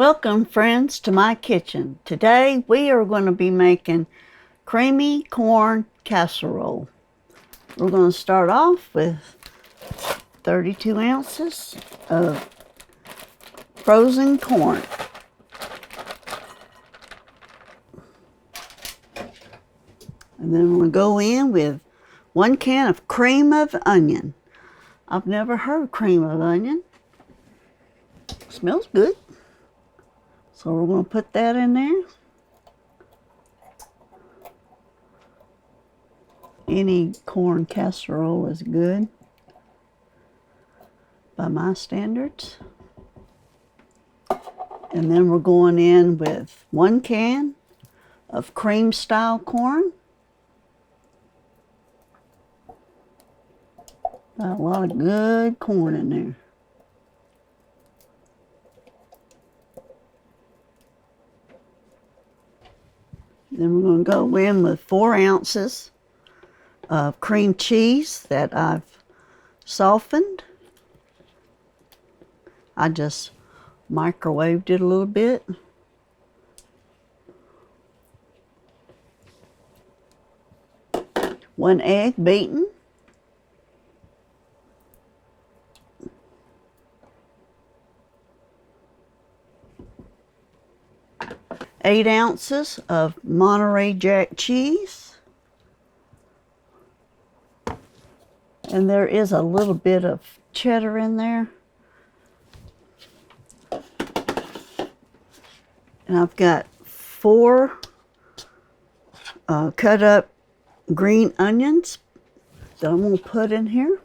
Welcome, friends, to my kitchen. Today we are going to be making creamy corn casserole. We're going to start off with 32 ounces of frozen corn. And then we'll go in with 1 can of cream of onion. I've never heard of cream of onion. Smells good. So we're going to put that in there. Any corn casserole is good by my standards. And then we're going in with 1 can of cream style corn. Got a lot of good corn in there. Then we're going to go in with 4 ounces of cream cheese that I've softened. I just microwaved it a little bit. One egg beaten. 8 ounces of Monterey Jack cheese. And there is a little bit of cheddar in there. And I've got 4 cut up green onions that I'm going to put in here.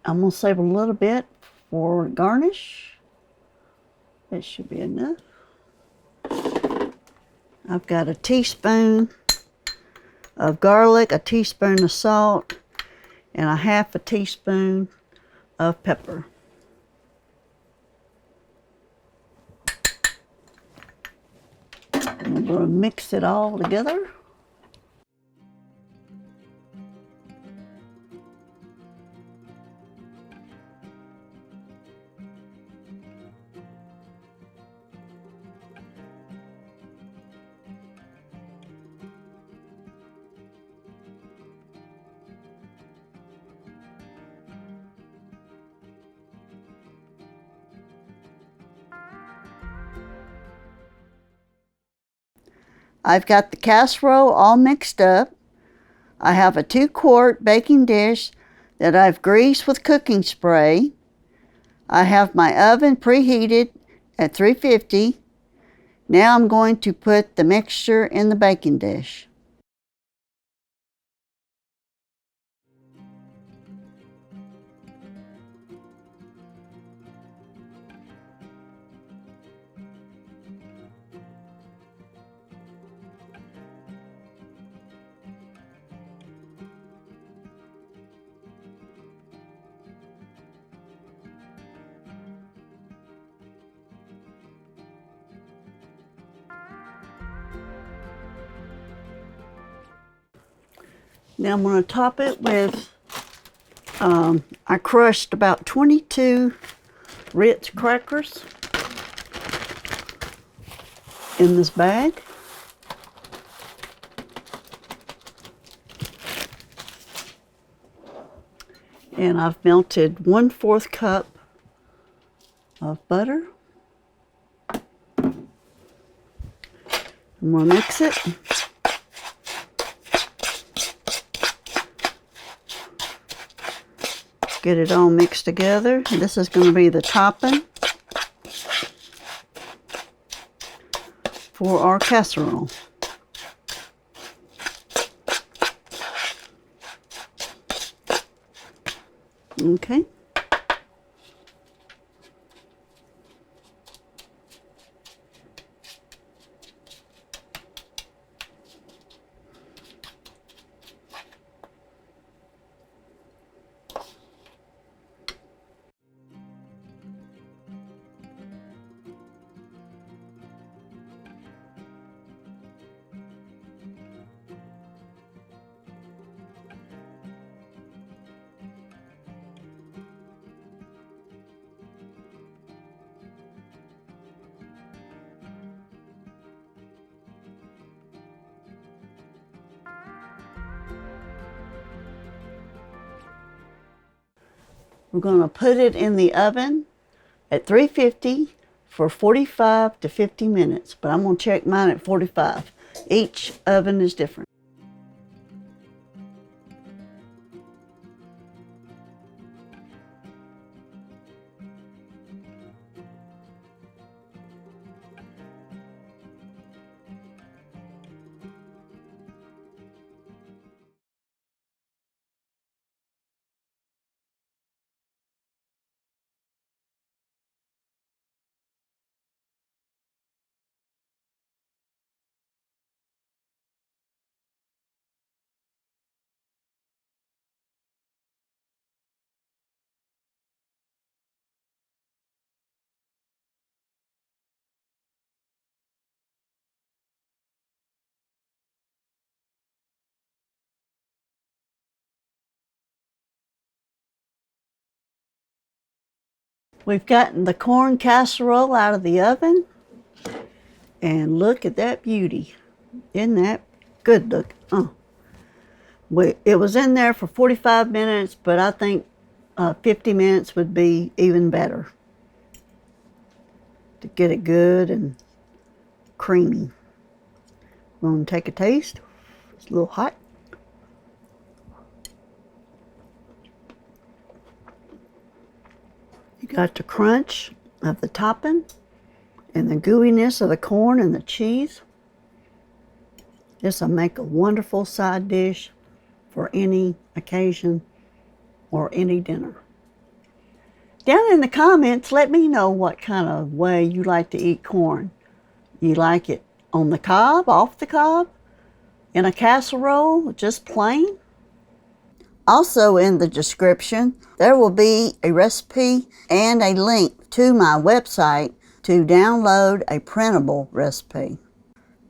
I'm going to save a little bit for garnish. That should be enough. I've got a teaspoon of garlic, a teaspoon of salt, and a half a teaspoon of pepper. And we're going to mix it all together. I've got the casserole all mixed up. I have a 2-quart baking dish that I've greased with cooking spray. I have my oven preheated at 350. Now I'm going to put the mixture in the baking dish. Now I'm going to top it with, I crushed about 22 Ritz crackers in this bag. And I've melted 1/4 cup of butter. I'm going to mix it. Get it all mixed together. This is going to be the topping for our casserole. Okay. We're going to put it in the oven at 350 for 45 to 50 minutes, but I'm going to check mine at 45. Each oven is different. We've gotten the corn casserole out of the oven, and look at that beauty. Isn't that good look? It was in there for 45 minutes, but I think 50 minutes would be even better to get it good and creamy. I'm going to take a taste. It's a little hot. You got the crunch of the topping and the gooiness of the corn and the cheese. This will make a wonderful side dish for any occasion or any dinner. Down in the comments, let me know what kind of way you like to eat corn. You like it on the cob, off the cob, in a casserole, just plain? Also in the description, there will be a recipe and a link to my website to download a printable recipe.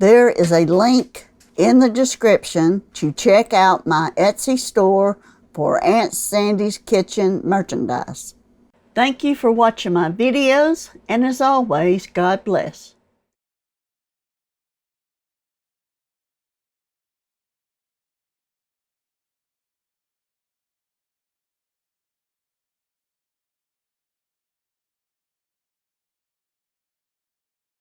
There is a link in the description to check out my Etsy store for Aunt Sandy's Kitchen merchandise. Thank you for watching my videos, and as always, God bless.